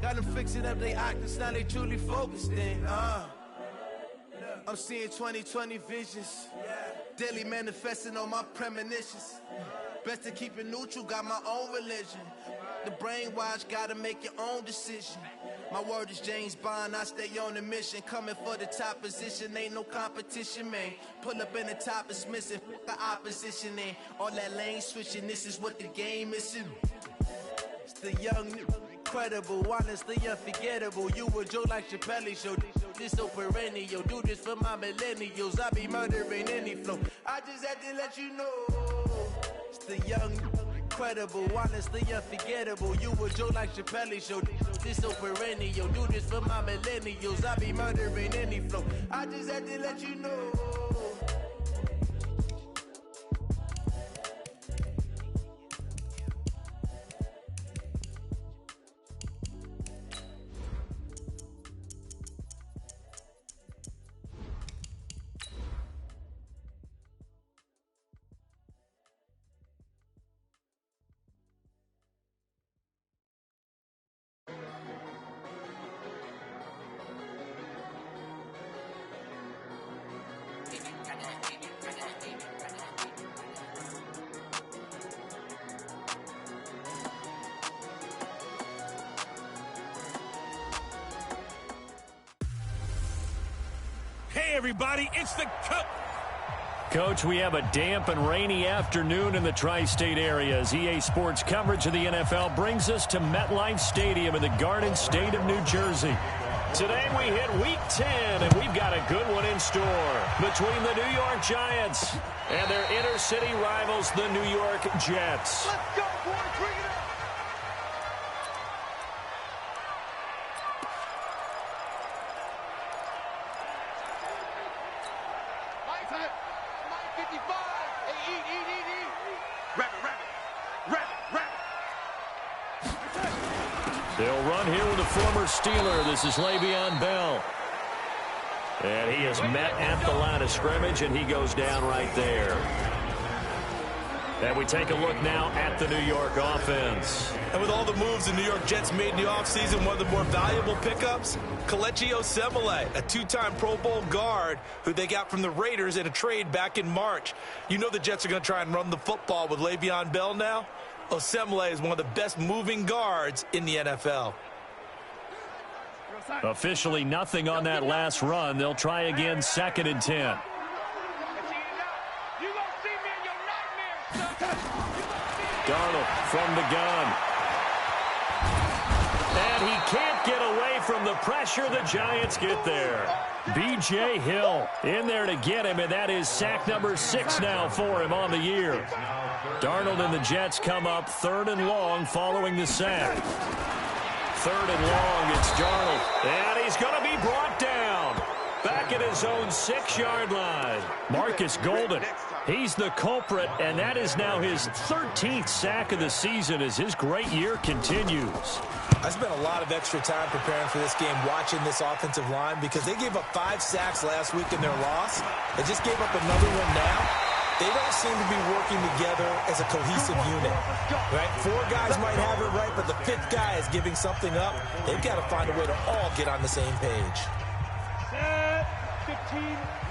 Got them fixing up they octaves, now they truly focused in. I'm seeing 20/20 visions. Daily manifesting on my premonitions. Best to keep it neutral, got my own religion. The brainwash, gotta make your own decision. My word is James Bond, I stay on the mission. Coming for the top position, ain't no competition, man. Pull up in the top is missing, the opposition in. All that lane switching, this is what the game is. It's the young, incredible, honestly unforgettable. You a joke like Chappelle show. This so perennial, do this for my millennials. I be murdering any flow. I just had to let you know. It's the young, incredible, honestly unforgettable. You a joke like Chappelle show. This so perennial, do this for my millennials. I be murdering any flow. I just had to let you know. Hey, everybody, it's the Coach, we have a damp and rainy afternoon in the tri-state area as EA Sports coverage of the NFL brings us to MetLife Stadium in the Garden State of New Jersey. Today we hit Week 10, and we've got a good one in store between the New York Giants and their inner-city rivals, the New York Jets. Let's go, boys. Bring it up. They'll run here with a former Steeler. This is Le'Veon Bell. And he is met at the line of scrimmage, and he goes down right there. And we take a look now at the New York offense. And with all the moves the New York Jets made in the offseason, one of the more valuable pickups, Kelechi Osemele, a two-time Pro Bowl guard who they got from the Raiders in a trade back in March. You know the Jets are going to try and run the football with Le'Veon Bell now. Osemele is one of the best moving guards in the NFL. Officially nothing on that last run. They'll try again, 2nd and 10. Darnold from the gun. And he can't get away from the pressure. The Giants get there. B.J. Hill in there to get him, and that is sack number 6 now for him on the year. Darnold and the Jets come up 3rd and long following the sack. 3rd and long, it's Darnold. And he's going to be brought down. Back at his own 6-yard line. Marcus Golden, he's the culprit, and that is now his 13th sack of the season as his great year continues. I spent a lot of extra time preparing for this game, watching this offensive line, because they gave up 5 sacks last week in their loss. They just gave up another one now. They don't seem to be working together as a cohesive unit. Right? 4 guys might have it right, but the 5th guy is giving something up. They've got to find a way to all get on the same page. 15,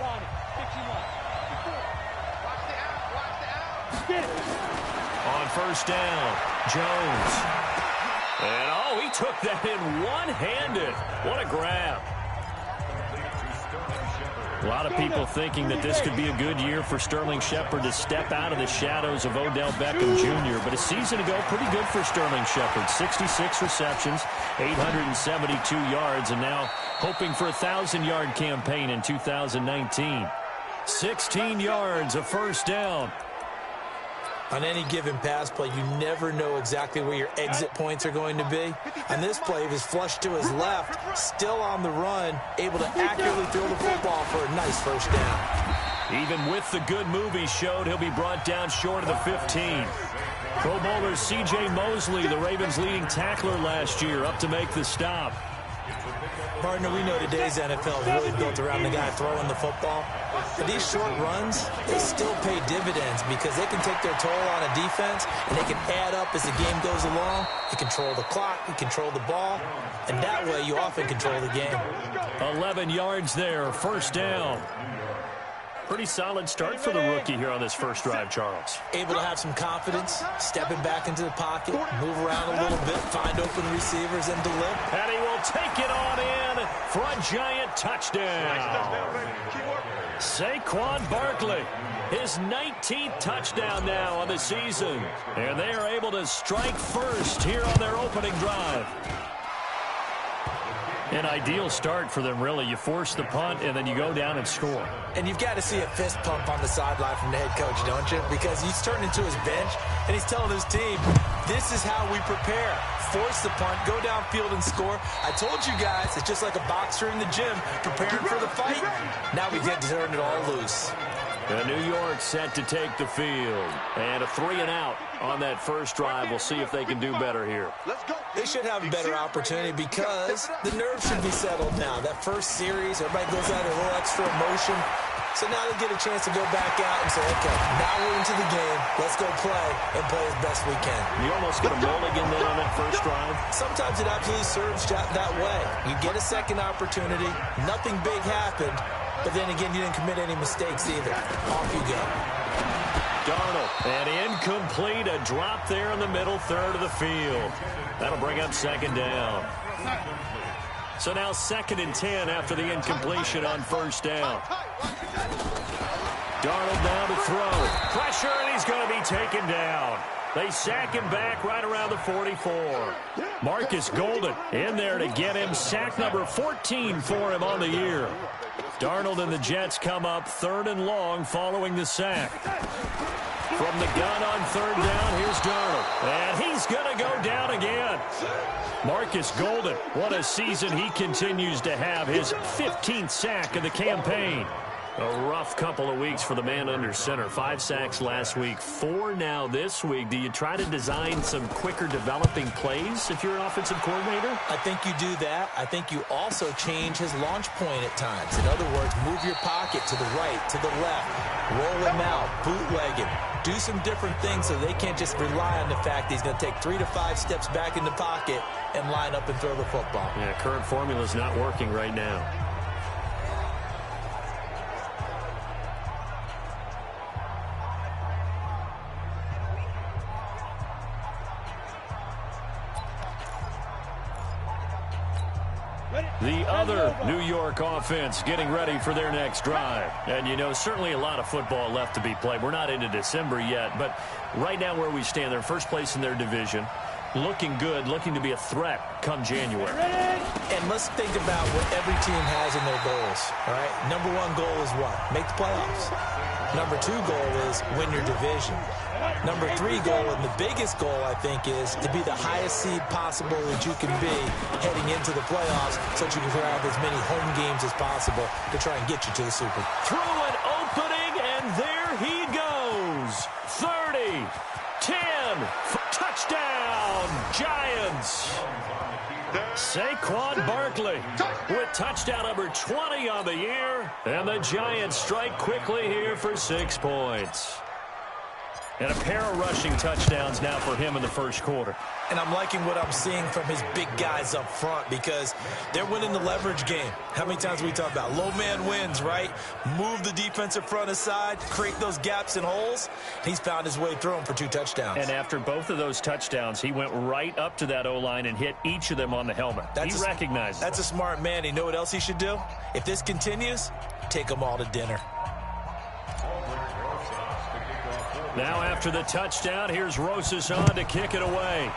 Ronnie. 15 line. Watch the out. Get it. On 1st down, Jones. And, oh, he took that in one-handed. What a grab. A lot of people thinking that this could be a good year for Sterling Shepard to step out of the shadows of Odell Beckham Jr. But a season ago, pretty good for Sterling Shepard. 66 receptions, 872 yards, and now hoping for a 1,000-yard campaign in 2019. 16 yards, a 1st down. On any given pass play, you never know exactly where your exit points are going to be. On this play, he was flushed to his left, still on the run, able to accurately throw the football for a nice 1st down. Even with the good move he showed, he'll be brought down short of the 15. Pro Bowler C.J. Mosley, the Ravens' leading tackler last year, up to make the stop. Partner, we know today's NFL is really built around the guy throwing the football. But these short runs, they still pay dividends because they can take their toll on a defense, and they can add up as the game goes along. You control the clock, you control the ball, and that way you often control the game. 11 yards there, first down. Pretty solid start for the rookie here on this first drive, Charles. Able to have some confidence, stepping back into the pocket, move around a little bit, find open receivers, and deliver. And he will take it on in for a giant touchdown. Saquon Barkley, his 19th touchdown now on the season. And they are able to strike first here on their opening drive. An ideal start for them, really. You force the punt, and then you go down and score. And you've got to see a fist pump on the sideline from the head coach, don't you? Because he's turned into his bench, and he's telling his team, this is how we prepare. Force the punt, go downfield and score. I told you guys, it's just like a boxer in the gym preparing for the fight. Now we get to turn it all loose. And New York set to take the field. And a 3-and-out on that first drive. We'll see if they can do better here. They should have a better opportunity because the nerves should be settled now. That first series, everybody goes out a little extra emotion. So now they get a chance to go back out and say, okay, now we're into the game. Let's go play and play as best we can. You almost get a mulligan then on that first drive. Sometimes it absolutely serves that way. You get a second opportunity. Nothing big happened. But then again, you didn't commit any mistakes either. Off you go. Darnold, and incomplete, a drop there in the middle third of the field. That'll bring up second down. So now 2nd and 10 after the incompletion on first down. Darnold now to throw. Pressure, and he's going to be taken down. They sack him back right around the 44. Marcus Golden in there to get him. Sack number 14 for him on the year. Darnold and the Jets come up 3rd and long following the sack. From the gun on 3rd down, here's Darnold. And he's going to go down again. Marcus Golden, what a season he continues to have. His 15th sack of the campaign. A rough couple of weeks for the man under center. 5 sacks last week, 4 now this week. Do you try to design some quicker developing plays if you're an offensive coordinator? I think you do that. I think you also change his launch point at times. In other words, move your pocket to the right, to the left, roll him out, bootleg him. Do some different things so they can't just rely on the fact that he's going to take 3 to 5 steps back in the pocket and line up and throw the football. Yeah, current formula's not working right now. The other New York offense getting ready for their next drive. And, you know, certainly a lot of football left to be played. We're not into December yet, but right now where we stand, they're first place in their division. Looking good, looking to be a threat come January. And let's think about what every team has in their goals, all right? Number 1 goal is what? Make the playoffs. Number 2 goal is win your division. Number 3 goal, and the biggest goal, I think, is to be the highest seed possible that you can be heading into the playoffs so that you can grab as many home games as possible to try and get you to the Super Bowl. Through an opening, and there he goes. 30, 10, touchdown, Giants. Saquon Barkley with touchdown number 20 on the year, and the Giants strike quickly here for 6 points. And a pair of rushing touchdowns now for him in the first quarter. And I'm liking what I'm seeing from his big guys up front because they're winning the leverage game. How many times we talk about low man wins, right? Move the defensive front aside, create those gaps and holes. He's found his way through them for 2 touchdowns. And after both of those touchdowns, he went right up to that O-line and hit each of them on the helmet. He recognized That's a smart man. You know what else he should do? If this continues, take them all to dinner. Now after the touchdown, here's Rosas on to kick it away.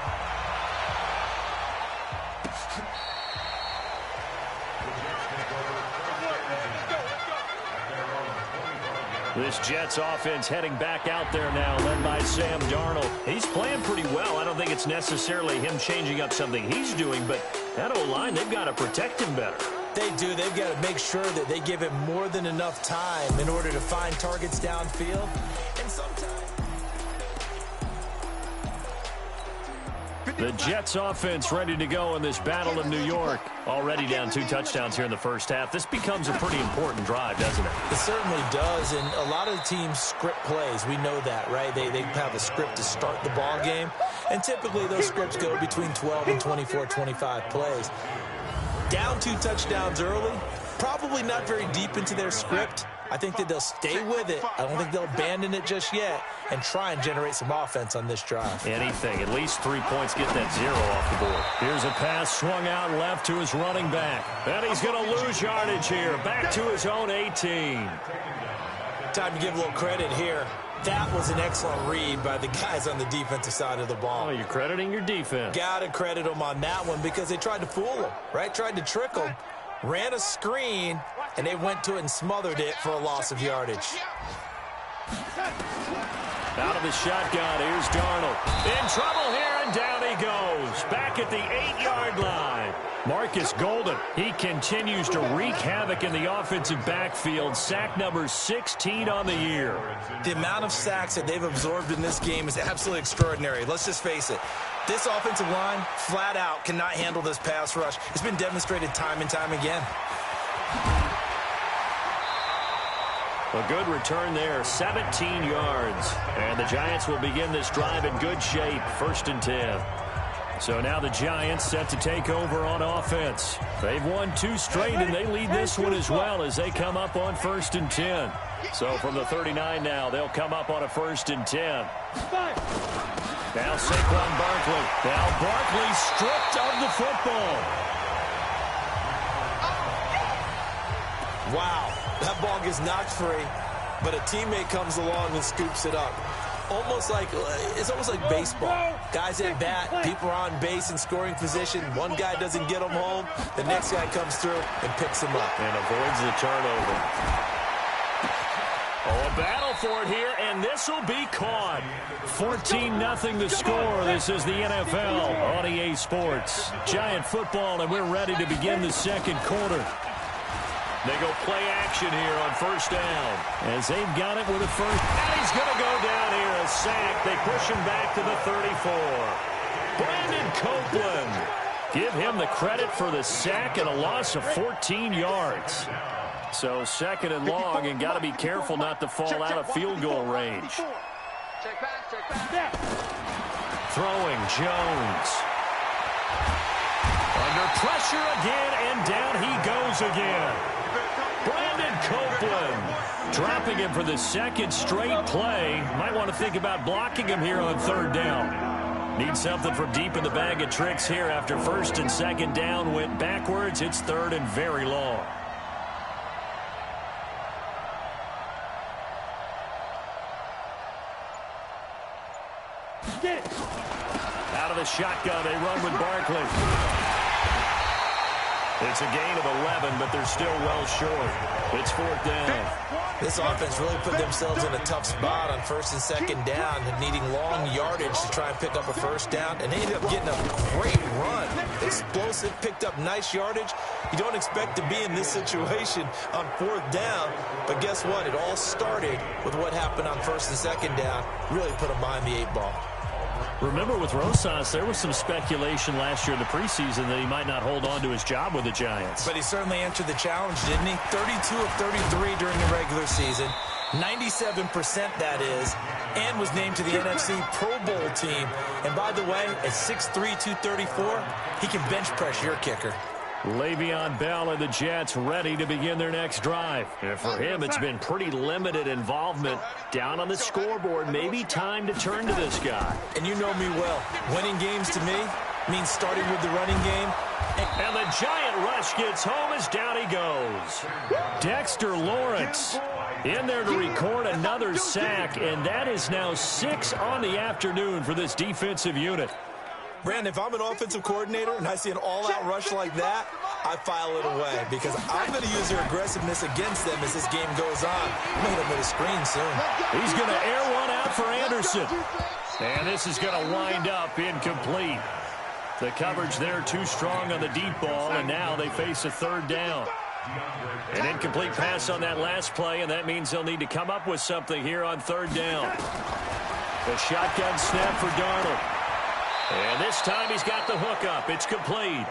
This Jets offense heading back out there now, led by Sam Darnold. He's playing pretty well. I don't think it's necessarily him changing up something he's doing, but that O-line, they've got to protect him better. They do. They've got to make sure that they give him more than enough time in order to find targets downfield. And sometimes The Jets offense ready to go in this battle in New York. Already down 2 touchdowns here in the first half. This becomes a pretty important drive, doesn't it? It certainly does, and a lot of the teams script plays. We know that, right? They have a script to start the ball game, and typically those scripts go between 12 and 24, 25 plays. Down 2 touchdowns early, probably not very deep into their script. I think that they'll stay with it. I don't think they'll abandon it just yet and try and generate some offense on this drive. Anything. At least 3 points, get that 0 off the board. Here's a pass swung out left to his running back. And he's going to lose yardage here. Back to his own 18. Time to give a little credit here. That was an excellent read by the guys on the defensive side of the ball. Oh, you're crediting your defense. Got to credit them on that one because they tried to fool him, right? Tried to trick him. Ran a screen, and they went to it and smothered it for a loss of yardage. Out of the shotgun, here's Darnold. In trouble here, and down he goes. Back at the 8-yard line. Marcus Golden, he continues to wreak havoc in the offensive backfield. Sack number 16 on the year. The amount of sacks that they've absorbed in this game is absolutely extraordinary. Let's just face it. This offensive line, flat out, cannot handle this pass rush. It's been demonstrated time and time again. A good return there, 17 yards. And the Giants will begin this drive in good shape, 1st and 10. So now the Giants set to take over on offense. They've won 2 straight, and they lead this one as well as they come up on 1st and 10. So from the 39 now, they'll come up on a 1st and 10. Now Saquon Barkley. Now Barkley stripped of the football. Wow, that ball gets knocked free, but a teammate comes along and scoops it up. It's almost like baseball. Guys at bat, people are on base in scoring position. One guy doesn't get them home. The next guy comes through and picks him up. And avoids the turnover. Oh, a battle for it here, and this will be caught. 14-0 the score. This is the NFL on EA Sports. Giant football, and we're ready to begin the second quarter. They go play action here on 1st down. As they've got it with a first. And he's going to go down here, a sack. They push him back to the 34. Brandon Copeland. Give him the credit for the sack and a loss of 14 yards. So 2nd and long, and got to be careful not to fall out of field goal range. Throwing Jones. Under pressure again, and down he goes again. Brandon Copeland dropping him for the 2nd straight play. Might want to think about blocking him here on 3rd down. Need something from deep in the bag of tricks here after 1st and 2nd down went backwards. It's 3rd and very long. Get it. Out of the shotgun, they run with Barkley. It's a gain of 11, but they're still well short. It's 4th down. This offense really put themselves in a tough spot on 1st and 2nd down, needing long yardage to try and pick up a 1st down, and they ended up getting a great run. Explosive, picked up nice yardage. You don't expect to be in this situation on 4th down, but guess what? It all started with what happened on 1st and 2nd down. Really put them behind the 8 ball. Remember with Rosas, there was some speculation last year in the preseason that he might not hold on to his job with the Giants. But he certainly answered the challenge, didn't he? 32 of 33 during the regular season, 97% that is, and was named to the NFC Pro Bowl team. And by the way, at 6'3", 234, he can bench press your kicker. Le'Veon Bell and the Jets ready to begin their next drive. And for him, it's been pretty limited involvement. Down on the scoreboard, maybe time to turn to this guy. And you know me well. Winning games to me means starting with the running game. And the giant rush gets home as down he goes. Dexter Lawrence in there to record another sack, and that is now 6 on the afternoon for this defensive unit. Brandon, if I'm an offensive coordinator and I see an all-out rush like that, I file it away because I'm going to use their aggressiveness against them as this game goes on. I'm going to hit them with a screen soon. He's going to air one out for Anderson. And this is going to wind up incomplete. The coverage there too strong on the deep ball, and now they face a 3rd down. An incomplete pass on that last play, and that means they'll need to come up with something here on 3rd down. The shotgun snap for Darnold. And this time he's got the hook up. It's complete.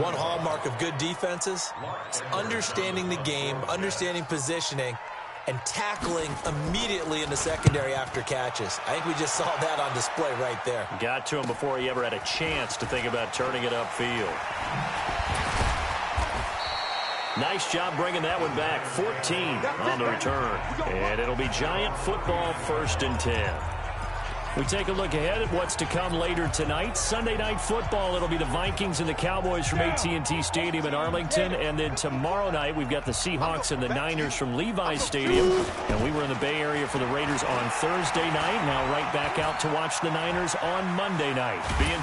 One hallmark of good defenses is understanding the game, understanding positioning, and tackling immediately in the secondary after catches. I think we just saw that on display right there. Got to him before he ever had a chance to think about turning it upfield. Nice job bringing that one back. 14 on the return. And it'll be Giant football, 1st and 10. We take a look ahead at what's to come later tonight. Sunday Night Football, it'll be the Vikings and the Cowboys from AT&T Stadium in Arlington. And then tomorrow night, we've got the Seahawks and the Niners from Levi's Stadium. And we were in the Bay Area for the Raiders on Thursday night. Now right back out to watch the Niners on Monday night. And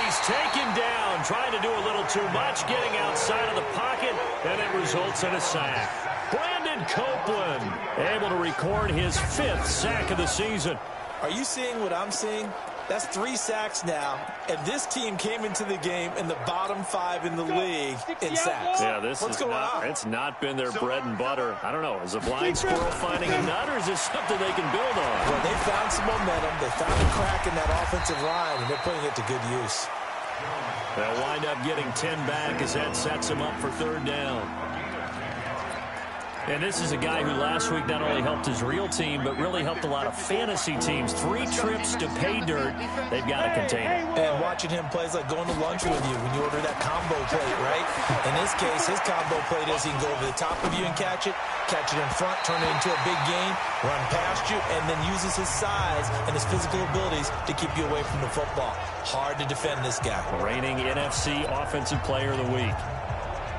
he's taken down, trying to do a little too much, getting outside of the pocket, and it results in a sack. Brandon Copeland able to record his 5th sack of the season. Are you seeing what I'm seeing? That's 3 sacks now, and this team came into the game in the bottom 5 in the league in sacks. Yeah, it's not been their bread and butter. I don't know, is a blind squirrel finding a nut, or is this something they can build on? Well, they found some momentum. They found a crack in that offensive line, and they're putting it to good use. They'll wind up getting 10 back as that sets them up for 3rd down. And this is a guy who last week not only helped his real team, but really helped a lot of fantasy teams. 3 trips to pay dirt. They've got to contain it. And watching him play is like going to lunch with you when you order that combo plate, right? In this case, his combo plate is he can go over the top of you and catch it in front, turn it into a big gain, run past you, and then uses his size and his physical abilities to keep you away from the football. Hard to defend this guy. Reigning NFC Offensive Player of the Week.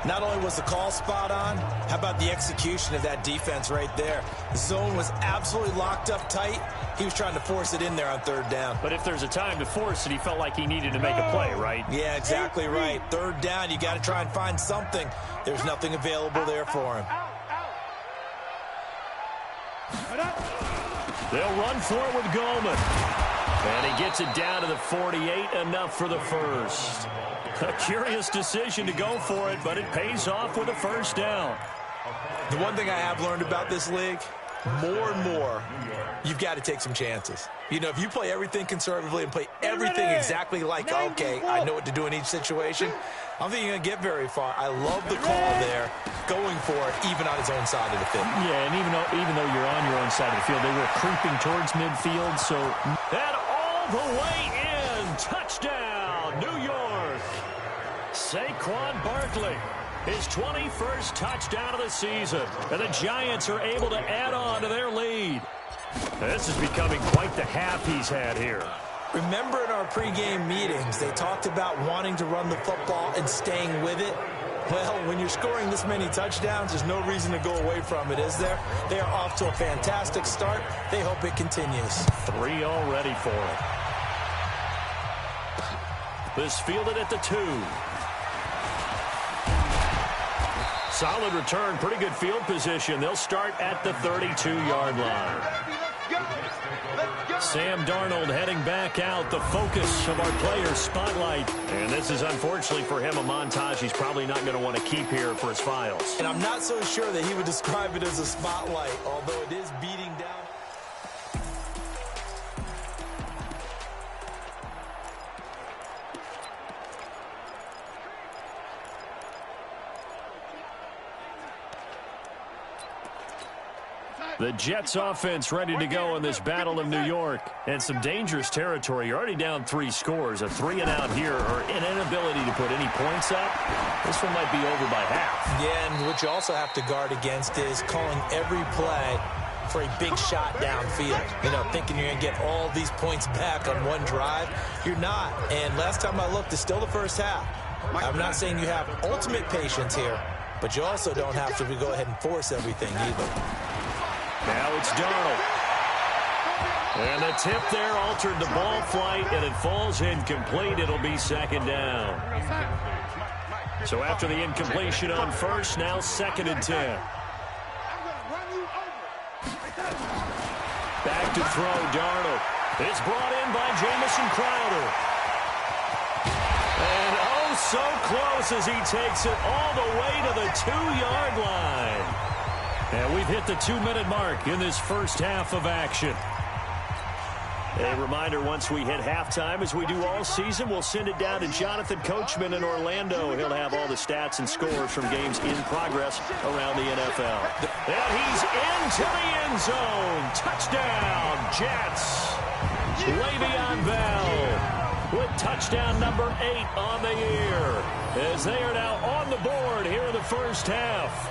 Not only was the call spot on, how about the execution of that defense right there? The zone was absolutely locked up tight. He was trying to force it in there on 3rd down. But if there's a time to force it, he felt like he needed to make a play, right? Yeah, exactly right. 3rd down, you got to try and find something. There's nothing available there for him. They'll run for it with Goldman. And he gets it down to the 48, enough for the 1st. A curious decision to go for it, but it pays off with a 1st down. The one thing I have learned about this league, more and more, you've got to take some chances. You know, if you play everything conservatively and play everything exactly like, okay, I know what to do in each situation, I don't think you're going to get very far. I love the call there, going for it, even on his own side of the field. Yeah, and even though you're on your own side of the field, they were creeping towards midfield, so that all the way in. Touchdown, New York. Saquon Barkley, his 21st touchdown of the season, and the Giants are able to add on to their lead. This is becoming quite the half he's had here. Remember in our pregame meetings, they talked about wanting to run the football and staying with it. Well, when you're scoring this many touchdowns, there's no reason to go away from it, is there? They are off to a fantastic start. They hope it continues. 3 already for it. This fielded at the 2. Solid return, pretty good field position. They'll start at the 32-yard line. Sam Darnold heading back out, the focus of our players' spotlight. And this is, unfortunately for him, a montage he's probably not going to want to keep here for his files. And I'm not so sure that he would describe it as a spotlight, although it is beating down. The Jets offense ready to go in this Battle of New York. And some dangerous territory. You're already down 3 scores. A 3-and-out here, or an inability to put any points up. This one might be over by half. Yeah, and what you also have to guard against is calling every play for a big shot downfield. You know, thinking you're going to get all these points back on one drive. You're not. And last time I looked, it's still the first half. I'm not saying you have ultimate patience here, but you also don't have to go ahead and force everything either. Now it's Darnold. And the tip there altered the ball flight, and it falls incomplete. It'll be 2nd down. So after the incompletion on 1st, now 2nd and 10. Back to throw, Darnold. It's brought in by Jamison Crowder. And oh, so close as he takes it all the way to the 2-yard line. And we've hit the 2-minute mark in this first half of action. A reminder, once we hit halftime, as we do all season, we'll send it down to Jonathan Coachman in Orlando. He'll have all the stats and scores from games in progress around the NFL. And he's into the end zone. Touchdown, Jets. Le'Veon Bell with touchdown number 8 on the year, as they are now on the board here in the first half.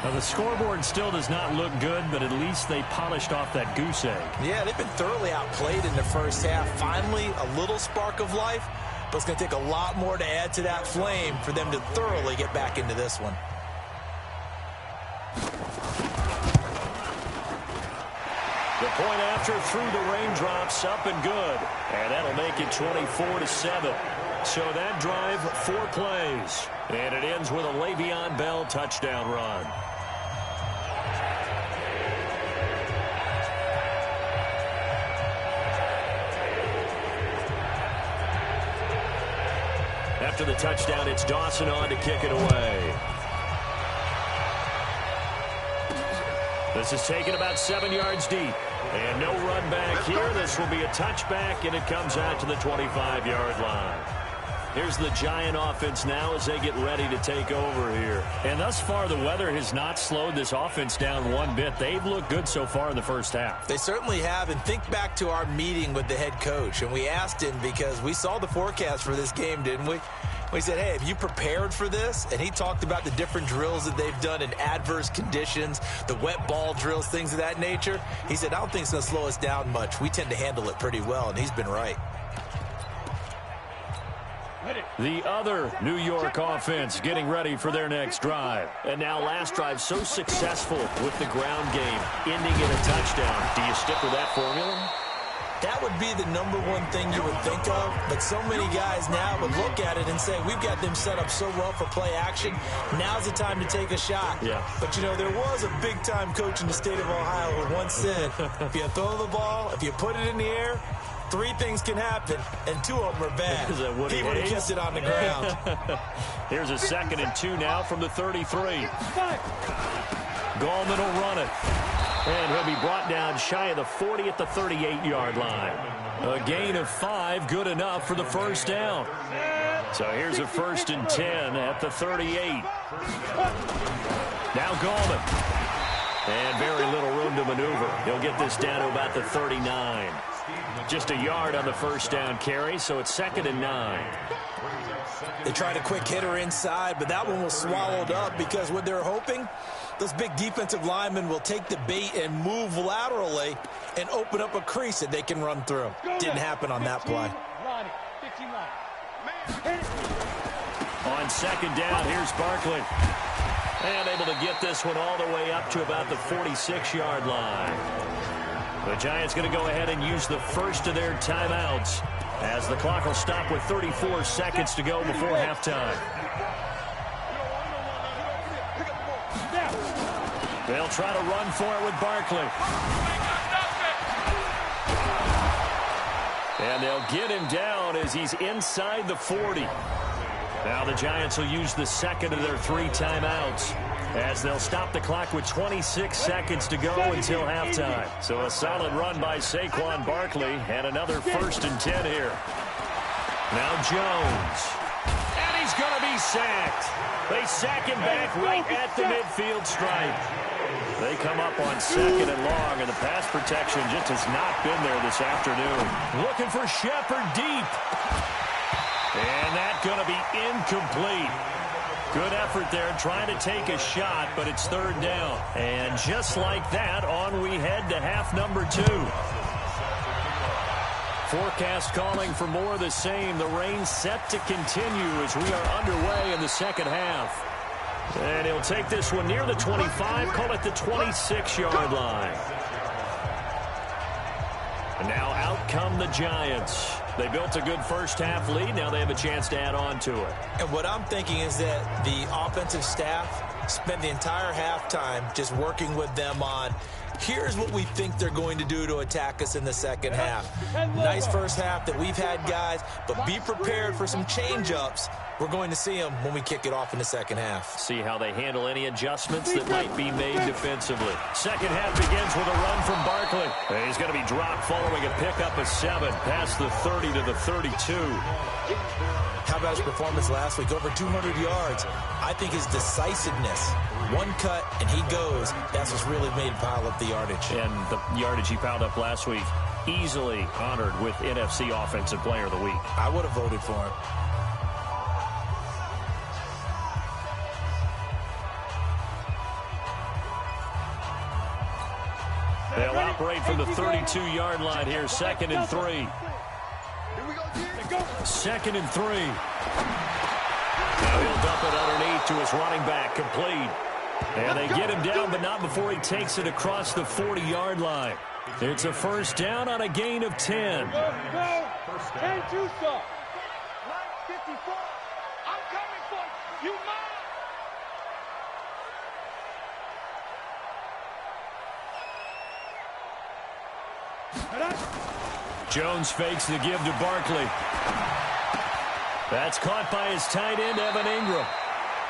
Now, the scoreboard still does not look good, but at least they polished off that goose egg. Yeah, they've been thoroughly outplayed in the first half. Finally, a little spark of life, but it's going to take a lot more to add to that flame for them to thoroughly get back into this one. The point after through the raindrops, up and good. And that'll make it 24-7. So that drive, 4 plays. And it ends with a Le'Veon Bell touchdown run. After the touchdown, it's Dawson on to kick it away. This is taken about 7 yards deep. And no run back here. This will be a touchback, and it comes out to the 25-yard line. Here's the Giant offense now as they get ready to take over here. And thus far, the weather has not slowed this offense down one bit. They've looked good so far in the first half. They certainly have. And think back to our meeting with the head coach. And we asked him, because we saw the forecast for this game, didn't we? We said, hey, have you prepared for this? And he talked about the different drills that they've done in adverse conditions, the wet ball drills, things of that nature. He said, I don't think it's going to slow us down much. We tend to handle it pretty well, and he's been right. The other New York offense getting ready for their next drive. And now last drive so successful with the ground game, ending in a touchdown. Do you stick with that formula? That would be the #1 thing you would think of, but so many guys now would look at it and say, we've got them set up so well for play action. Now's the time to take a shot. Yeah. But, you know, there was a big-time coach in the state of Ohio who once said, if you throw the ball, if you put it in the air, 3 things can happen, and 2 of them are bad. He would have kept it on the ground. Here's a 2nd and 2 now from the 33. Gallman will run it. And he'll be brought down shy of the 40 at the 38-yard line. A gain of 5, good enough for the first down. So here's a 1st and 10 at the 38. Now Gallman. And very little room to maneuver. He'll get this down to about the 39. Just a yard on the first down carry, so it's 2nd and 9. They tried a quick hitter inside, but that one was swallowed up because what they're hoping, those big defensive linemen will take the bait and move laterally and open up a crease that they can run through. Didn't happen on that play. On 2nd down, here's Barkley. And able to get this one all the way up to about the 46-yard line. The Giants going to go ahead and use the first of their timeouts as the clock will stop with 34 seconds to go before halftime. They'll try to run for it with Barkley. And they'll get him down as he's inside the 40. Now the Giants will use the 2nd of their 3 timeouts as they'll stop the clock with 26 seconds to go until halftime. So a solid run by Saquon Barkley and another 1st and 10 here. Now Jones. And he's going to be sacked. They sack him back right at the midfield stripe. They come up on 2nd and long, and the pass protection just has not been there this afternoon. Looking for Shepard deep. And that's going to be incomplete. Good effort there trying to take a shot, but it's 3rd down. And just like that, on we head to half number 2. Forecast calling for more of the same. The rain set to continue as we are underway in the 2nd half. And he'll take this one near the 25, call it the 26-yard line. And now out come the Giants. They built a good first half lead. Now they have a chance to add on to it. And what I'm thinking is that the offensive staff spent the entire halftime just working with them on Here's what we think they're going to do to attack us in the second half. Nice first half that we've had, guys, but be prepared for some change-ups. We're going to see them when we kick it off in the second half. See how they handle any adjustments that might be made defensively. Second half begins with a run from Barkley. He's going to be dropped following a pickup of 7 past the 30 to the 32. How about his performance last week? Over 200 yards. I think his decisiveness, one cut and he goes, that's what's really made him pile up the yardage. And the yardage he piled up last week, easily honored with NFC Offensive Player of the Week. I would have voted for him. They'll operate from the 32-yard line here, 2nd and 3. 2nd and 3. Now he'll dump it underneath to his running back, complete. And they get him down, but not before he takes it across the 40-yard line. It's a first down on a gain of 10. Go. 10-2, sir. 54. I'm coming for you. You mine. Jones fakes the give to Barkley. That's caught by his tight end, Evan Ingram.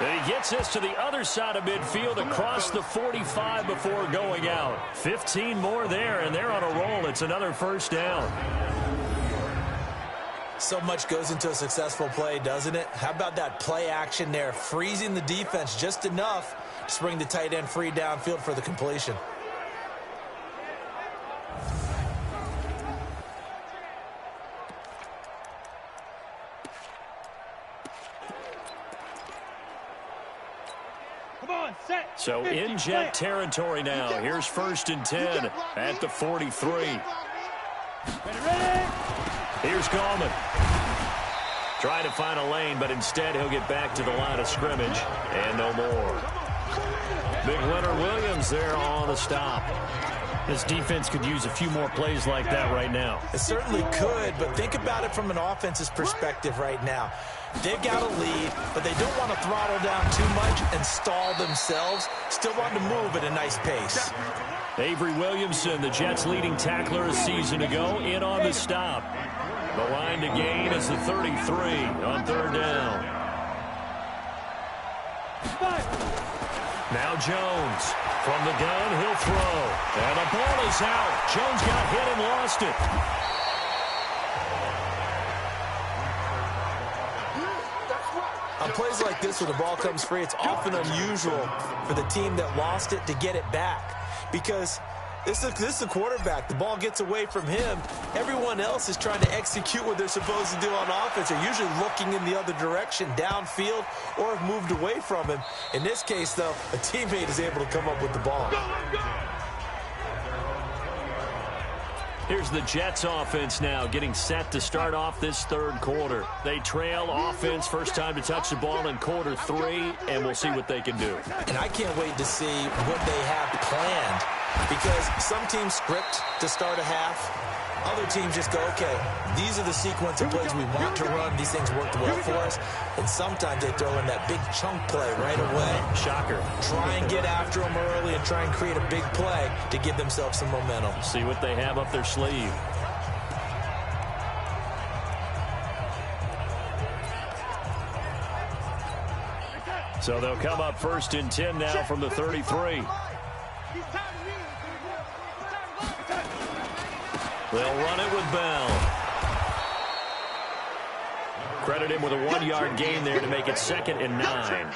And he gets this to the other side of midfield across the 45 before going out. 15 more there, and they're on a roll. It's another first down. So much goes into a successful play, doesn't it? How about that play action there, freezing the defense just enough to bring the tight end free downfield for the completion. So in jet territory now. Here's 1st and 10 at the 43. Here's Gallman. Trying to find a lane, but instead he'll get back to the line of scrimmage. And no more. Big Leonard Williams there on the stop. This defense could use a few more plays like that right now. It certainly could, but think about it from an offense's perspective right now. They've got a lead, but they don't want to throttle down too much and stall themselves. Still want to move at a nice pace. Avery Williamson, the Jets' leading tackler a season ago, in on the stop. The line to gain is the 33 on 3rd down. Now Jones. From the gun, he'll throw. And the ball is out. Jones got hit and lost it. On plays like this, when the ball comes free, it's often unusual for the team that lost it to get it back. Because this is the quarterback. The ball gets away from him. Everyone else is trying to execute what they're supposed to do on offense. They're usually looking in the other direction, downfield, or have moved away from him. In this case, though, a teammate is able to come up with the ball. Here's the Jets offense now getting set to start off this 3rd quarter. They trail offense, first time to touch the ball in quarter 3, and we'll see what they can do. And I can't wait to see what they have planned, because some teams script to start a half. Other teams just go, okay, these are the sequence of plays we want to run. These things worked well for us. And sometimes they throw in that big chunk play right away. Shocker. Try and get after them early and try and create a big play to give themselves some momentum. See what they have up their sleeve. So they'll come up 1st and 10 now from the 33. They'll run it with Bell. Credit him with a 1-yard gain there to make it 2nd and 9.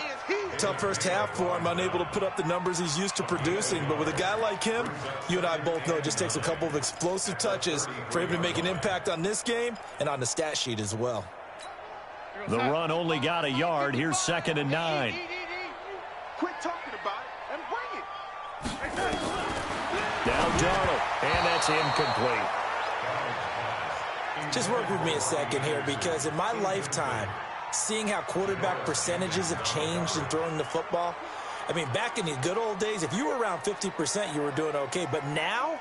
Tough first half for him, unable to put up the numbers he's used to producing. But with a guy like him, you and I both know it just takes a couple of explosive touches for him to make an impact on this game and on the stat sheet as well. The run only got a yard. Here's 2nd and 9. Quit talking about it and bring it. Now Darnold, and that's incomplete. Just work with me a second here, because in my lifetime, seeing how quarterback percentages have changed in throwing the football, I mean, back in the good old days, if you were around 50%, you were doing okay. But now,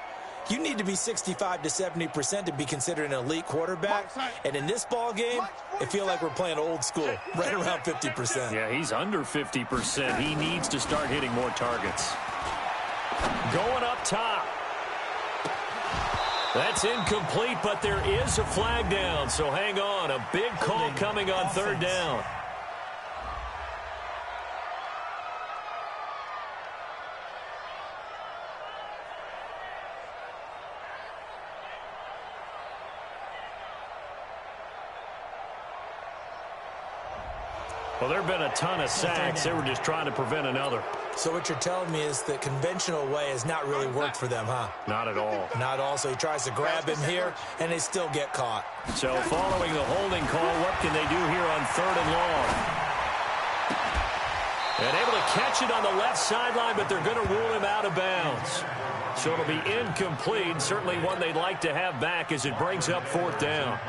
you need to be 65 to 70% to be considered an elite quarterback. And in this ball game, it feels like we're playing old school, right around 50%. Yeah, he's under 50%. He needs to start hitting more targets. Going up top. That's incomplete, but there is a flag down, so hang on. A big call coming on third down. Well, there have been a ton of sacks. They were just trying to prevent another. So what you're telling me is the conventional way has not really worked for them, huh? Not at all. Not at all. So he tries to grab him here, and they still get caught. So following the holding call, what can they do here on third and long? And able to catch it on the left sideline, but they're going to rule him out of bounds. So it'll be incomplete. Certainly one they'd like to have back as it brings up fourth down.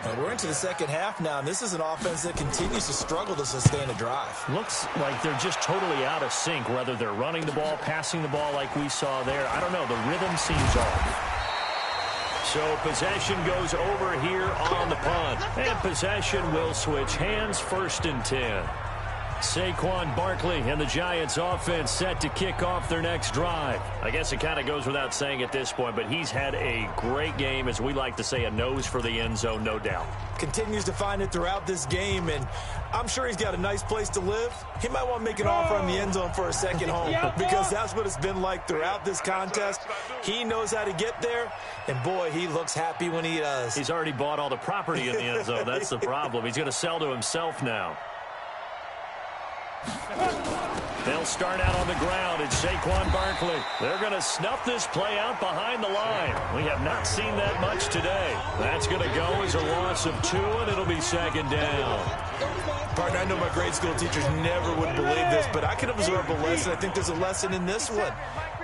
And we're into the second half now, and this is an offense that continues to struggle to sustain a drive. Looks like they're just totally out of sync, whether they're running the ball, passing the ball like we saw there. I don't know. The rhythm seems off. So possession goes over here on the punt. And possession will switch hands, 1st and 10. Saquon Barkley and the Giants offense set to kick off their next drive. I guess it kind of goes without saying at this point, but he's had a great game, as we like to say, a nose for the end zone, no doubt. Continues to find it throughout this game, and I'm sure he's got a nice place to live. He might want to make an offer on the end zone for a second home, because that's what it's been like throughout this contest. He knows how to get there, and boy, he looks happy when he does. He's already bought all the property in the end zone. That's the problem. He's going to sell to himself now. They'll start out on the ground. It's Saquon Barkley. They're going to snuff this play out behind the line. We have not seen that much today. That's going to go as a loss of 2, and it'll be 2nd down. Partner, I know my grade school teachers never would believe this, but I can absorb a lesson. I think there's a lesson in this one.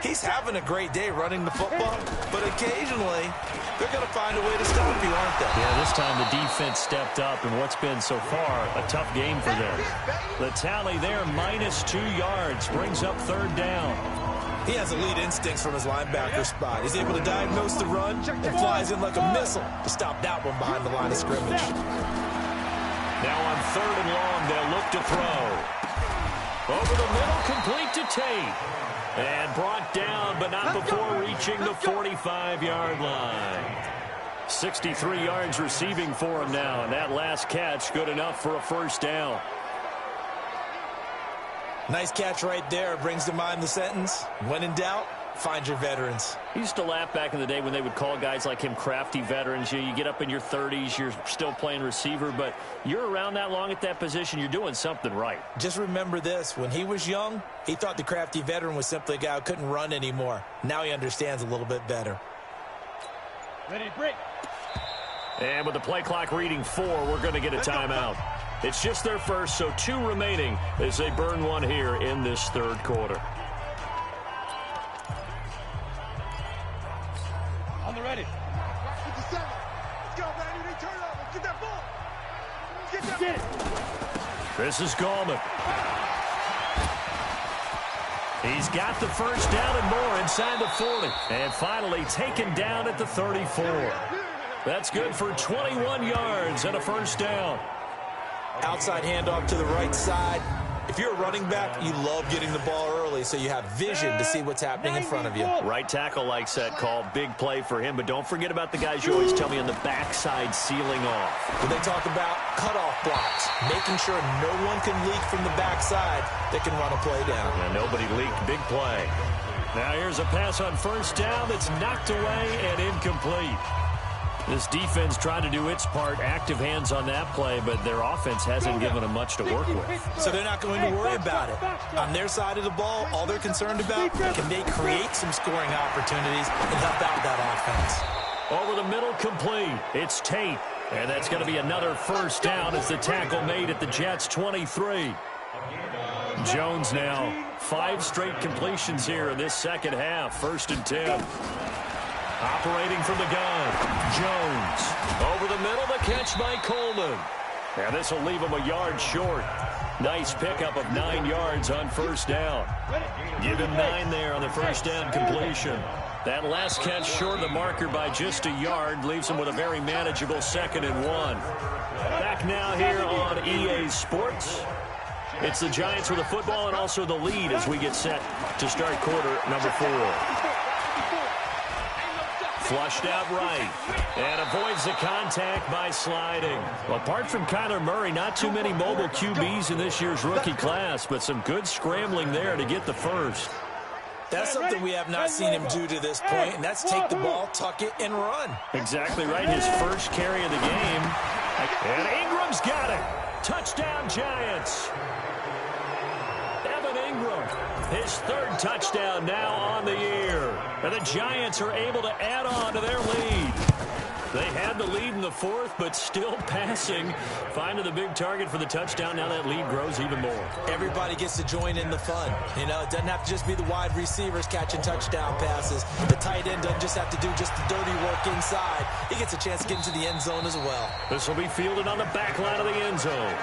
He's having a great day running the football, but occasionally they're going to find a way to stop you, aren't they? Yeah, this time the defense stepped up in what's been so far a tough game for them. The tally there, -2 yards, brings up 3rd down. He has elite instincts from his linebacker spot. He's able to diagnose the run and flies in like a missile to stop that one behind the line of scrimmage. Now on 3rd and long, they'll look to throw. Over the middle, complete to Tate. And brought down, but not before reaching the 45-yard line. 63 yards receiving for him now, and that last catch good enough for a 1st down. Nice catch right there. Brings to mind the sentence, when in doubt, find your veterans. I used to laugh back in the day when they would call guys like him crafty veterans. You get up in your 30s, you're still playing receiver, but you're around that long at that position, you're doing something right. Just remember this. When he was young, he thought the crafty veteran was simply a guy who couldn't run anymore. Now he understands a little bit better. Ready to break. And with the play clock reading 4, we're going to get a timeout. It's just their first, so 2 remaining as they burn one here in this 3rd quarter. On the ready. 57. Let's go, man. You need to turn it up. Let's get that ball. Let's get that ball. This is Gallman. He's got the 1st down and more inside the 40. And finally taken down at the 34. That's good for 21 yards and a 1st down. Outside handoff to the right side. If you're a running back, you love getting the ball early so you have vision to see what's happening in front of you. Right tackle likes that call. Big play for him, but don't forget about the guys you always tell me on the backside sealing off. When they talk about cutoff blocks, making sure no one can leak from the backside that can run a play down. Yeah, nobody leaked. Big play. Now here's a pass on 1st down that's knocked away and incomplete. This defense tried to do its part, active hands on that play, but their offense hasn't given them much to work with. So they're not going to worry about it. On their side of the ball, all they're concerned about, can they create some scoring opportunities and help out that offense? Over the middle, complete. It's Tate. And that's going to be another 1st down as the tackle made at the Jets' 23. Jones now, 5 straight completions here in this second half. 1st and 10. Operating from the gun, Jones. Over the middle, the catch by Coleman. And this will leave him a yard short. Nice pickup of 9 yards on 1st down. Give him 9 there on the 1st down completion. That last catch short of the marker by just a yard leaves him with a very manageable 2nd and 1. Back now here on EA Sports. It's the Giants with the football and also the lead as we get set to start quarter number 4. Flushed out right. And avoids the contact by sliding. Well, apart from Kyler Murray, not too many mobile QBs in this year's rookie class, but some good scrambling there to get the first. That's something we have not seen him do to this point, and that's take the ball, tuck it, and run. Exactly right. His first carry of the game. And Ingram's got it. Touchdown, Giants. Evan Ingram, his third touchdown now on the year. And the Giants are able to add on to their lead. They had the lead in the fourth, but still passing. Finding the big target for the touchdown. Now that lead grows even more. Everybody gets to join in the fun. You know, it doesn't have to just be the wide receivers catching touchdown passes. The tight end doesn't just have to do just the dirty work inside. He gets a chance to get into the end zone as well. This will be fielded on the back line of the end zone.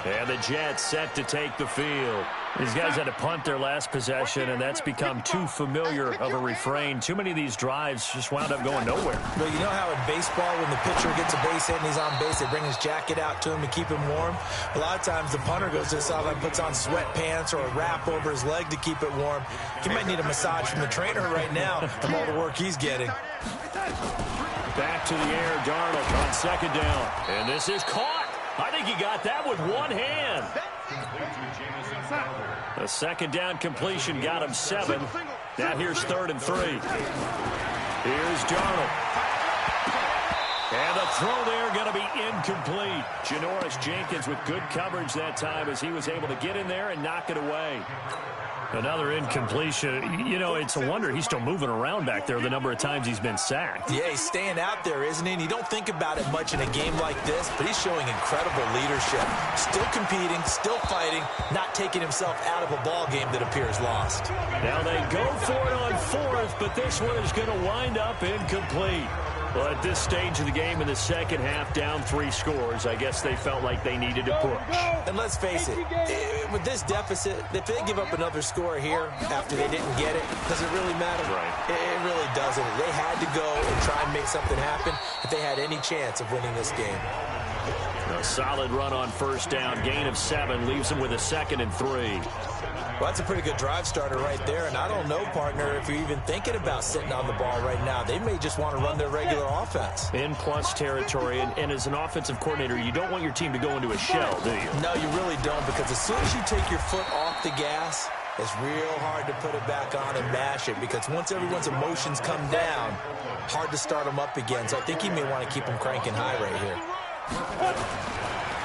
And the Jets set to take the field. These guys had to punt their last possession, and that's become too familiar of a refrain. Too many of these drives just wound up going nowhere. Well, you know how in baseball, when the pitcher gets a base hit and he's on base, they bring his jacket out to him to keep him warm? A lot of times the punter goes to the sideline, puts on sweatpants or a wrap over his leg to keep it warm. He might need a massage from the trainer right now from all the work he's getting. Back to the air, Darnold on second down. And this is caught. I think he got that with one hand. A second down completion got him 7. Now here's 3rd and 3. Here's Darnold. And the throw there going to be incomplete. Janoris Jenkins with good coverage that time as he was able to get in there and knock it away. Another incompletion. You know, it's a wonder he's still moving around back there the number of times he's been sacked. Yeah, he's staying out there, isn't he? And you don't think about it much in a game like this, but he's showing incredible leadership. Still competing, still fighting, not taking himself out of a ball game that appears lost. Now they go for it on 4th, but this one is going to wind up incomplete. Well, at this stage of the game in the second half, down 3 scores, I guess they felt like they needed to push. And let's face it, with this deficit, if they give up another score here after they didn't get it, does it really matter? Right. It really doesn't. They had to go and try and make something happen if they had any chance of winning this game. A solid run on first down, gain of 7, leaves them with a 2nd and 3. Well, that's a pretty good drive starter right there, and I don't know, partner, if you're even thinking about sitting on the ball right now. They may just want to run their regular offense. In plus territory, and as an offensive coordinator, you don't want your team to go into a shell, do you? No, you really don't, because as soon as you take your foot off the gas, it's real hard to put it back on and mash it, because once everyone's emotions come down, hard to start them up again. So I think he may want to keep them cranking high right here.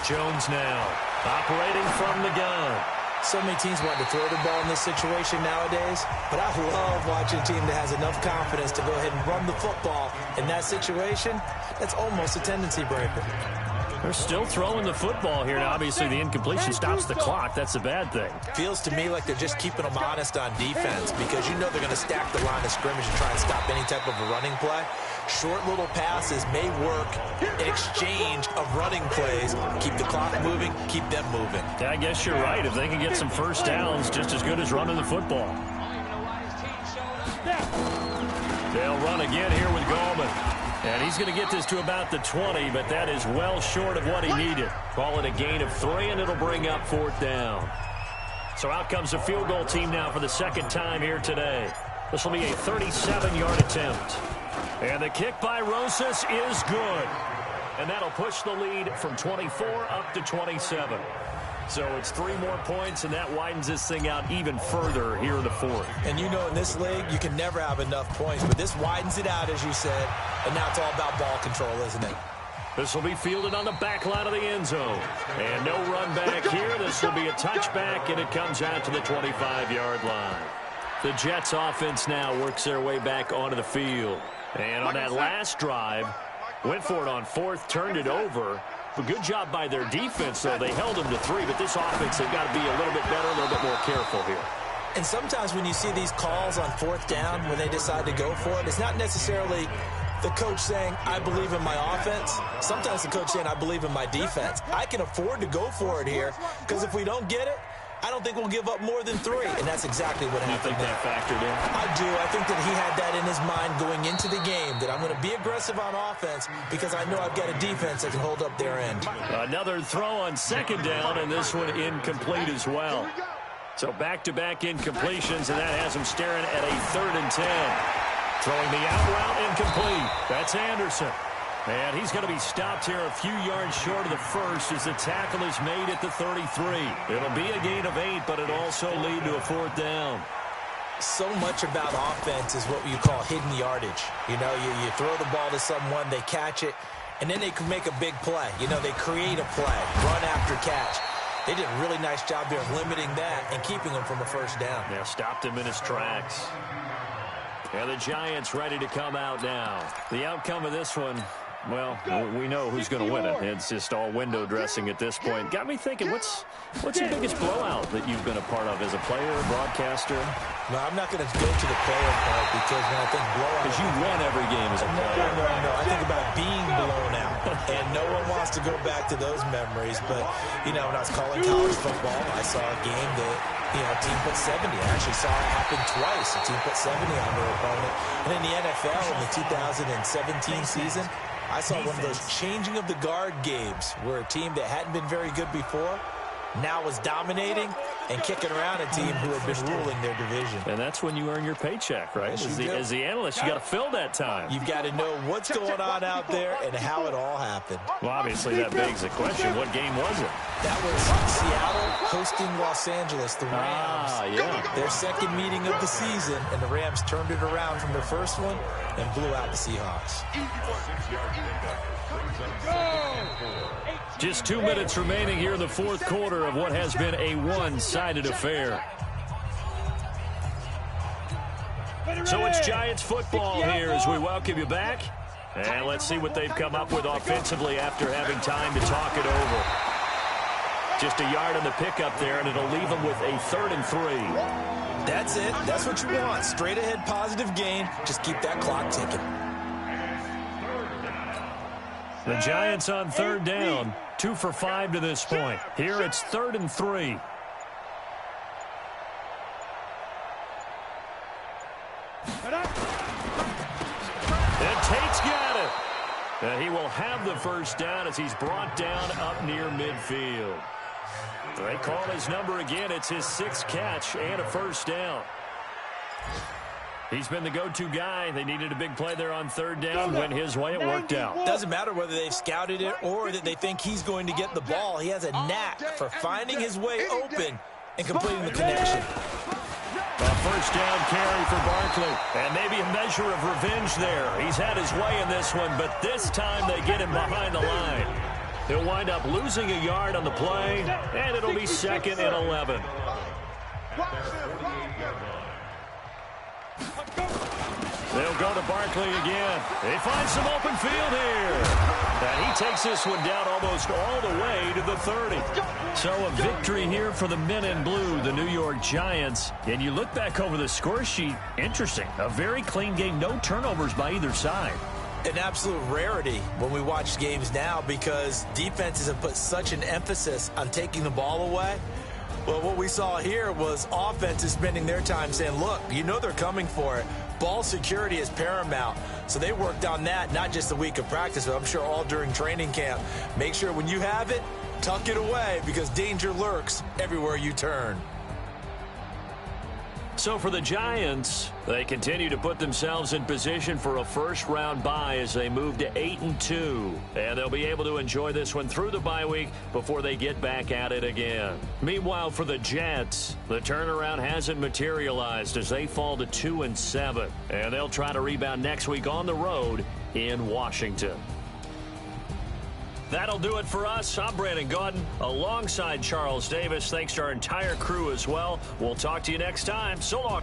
Jones now, operating from the gun. So many teams want to throw the ball in this situation nowadays, but I love watching a team that has enough confidence to go ahead and run the football. In that situation, that's almost a tendency breaker. They're still throwing the football here. Now, obviously, the incompletion stops the clock. That's a bad thing. Feels to me like they're just keeping them honest on defense because you know they're going to stack the line of scrimmage and try and stop any type of a running play. Short little passes may work in exchange of running plays. Keep the clock moving, keep them moving. Yeah, I guess you're right. If they can get some first downs, just as good as running the football. They'll run again here with Gallman. And he's going to get this to about the 20, but that is well short of what he needed. Call it a gain of 3, and it'll bring up 4th down. So out comes the field goal team now for the second time here today. This will be a 37-yard attempt. And the kick by Rosas is good. And that'll push the lead from 24 up to 27. So it's 3 more points, and that widens this thing out even further here in the 4th. And you know in this league, you can never have enough points, but this widens it out, as you said, and now it's all about ball control, isn't it? This will be fielded on the back line of the end zone. And no run back here. This will be a touchback, and it comes out to the 25-yard line. The Jets offense now works their way back onto the field. And on that last drive, went for it on 4th, turned it over. A good job by their defense, though. They held them to 3, but this offense, they've got to be a little bit better, a little bit more careful here. And sometimes when you see these calls on 4th down, when they decide to go for it, it's not necessarily the coach saying, I believe in my offense. Sometimes the coach saying, I believe in my defense. I can afford to go for it here, because if we don't get it, I don't think we'll give up more than 3, and that's exactly what happened. You think that factored in? I do. I think that he had that in his mind going into the game, that I'm going to be aggressive on offense because I know I've got a defense that can hold up their end. Another throw on second down, and this one incomplete as well. So back-to-back incompletions, and that has him staring at a 3rd and 10. Throwing the out route incomplete. That's Anderson. And he's going to be stopped here a few yards short of the first as the tackle is made at the 33. It'll be a gain of 8, but it'll also lead to a 4th down. So much about offense is what you call hidden yardage. You know, you throw the ball to someone, they catch it, and then they can make a big play. You know, they create a play, run after catch. They did a really nice job there of limiting that and keeping him from a 1st down. Yeah, stopped him in his tracks. And the Giants ready to come out now. The outcome of this one, well, we know who's going to win it. It's just all window dressing at this point. Got me thinking, what's the biggest blowout that you've been a part of as a player, broadcaster? No, I'm not going to go to the player part because when I think blowout... Because you won every game as a player. No. I think about being blown out. And no one wants to go back to those memories. But, you know, when I was calling college football, I saw a game that, you know, a team put 70. I actually saw it happen twice. A team put 70 on their opponent. And in the NFL in the 2017 season... I saw one of those changing of the guard games where a team that hadn't been very good before now was dominating and kicking around a team who had been ruling their division. And that's when you earn your paycheck, right? As the analyst, you got to fill that time. You've got to know what's going on out there and how it all happened. Well, obviously, that begs the question, what game was it? That was Seattle hosting Los Angeles, the Rams. Yeah. Their 2nd meeting of the season, and the Rams turned it around from their first one and blew out the Seahawks. Just 2 minutes remaining here in the 4th quarter of what has been a one-sided affair. So it's Giants football here as we welcome you back. And let's see what they've come up with offensively after having time to talk it over. Just a yard on the pickup there, and it'll leave them with a 3rd and 3. That's it. That's what you want. Straight ahead positive gain. Just keep that clock ticking. The Giants on 3rd down. 2 for 5 to this point. Here it's 3rd and 3. And Tate's got it. And he will have the 1st down as he's brought down up near midfield. They call his number again. It's his 6th catch and a 1st down. He's been the go-to guy. They needed a big play there on 3rd down. Went his way. It worked out. Doesn't matter whether they've scouted it or that they think he's going to get the ball. He has a knack for finding his way open and completing the connection. A 1st down carry for Barkley. And maybe a measure of revenge there. He's had his way in this one, but this time they get him behind the line. He'll wind up losing a yard on the play, and it'll be 2nd and 11. They'll go to Barkley again. They find some open field here. And he takes this one down almost all the way to the 30. So a victory here for the men in blue, the New York Giants. And you look back over the score sheet, interesting. A very clean game, no turnovers by either side. An absolute rarity when we watch games now because defenses have put such an emphasis on taking the ball away. Well, what we saw here was offenses spending their time saying, look, you know they're coming for it. Ball security is paramount. So they worked on that, not just a week of practice, but I'm sure all during training camp. Make sure when you have it, tuck it away because danger lurks everywhere you turn. So for the Giants, they continue to put themselves in position for a 1st-round bye as they move to 8-2. And they'll be able to enjoy this one through the bye week before they get back at it again. Meanwhile, for the Jets, the turnaround hasn't materialized as they fall to 2-7. And they'll try to rebound next week on the road in Washington. That'll do it for us. I'm Brandon Gaudin alongside Charles Davis. Thanks to our entire crew as well. We'll talk to you next time. So long.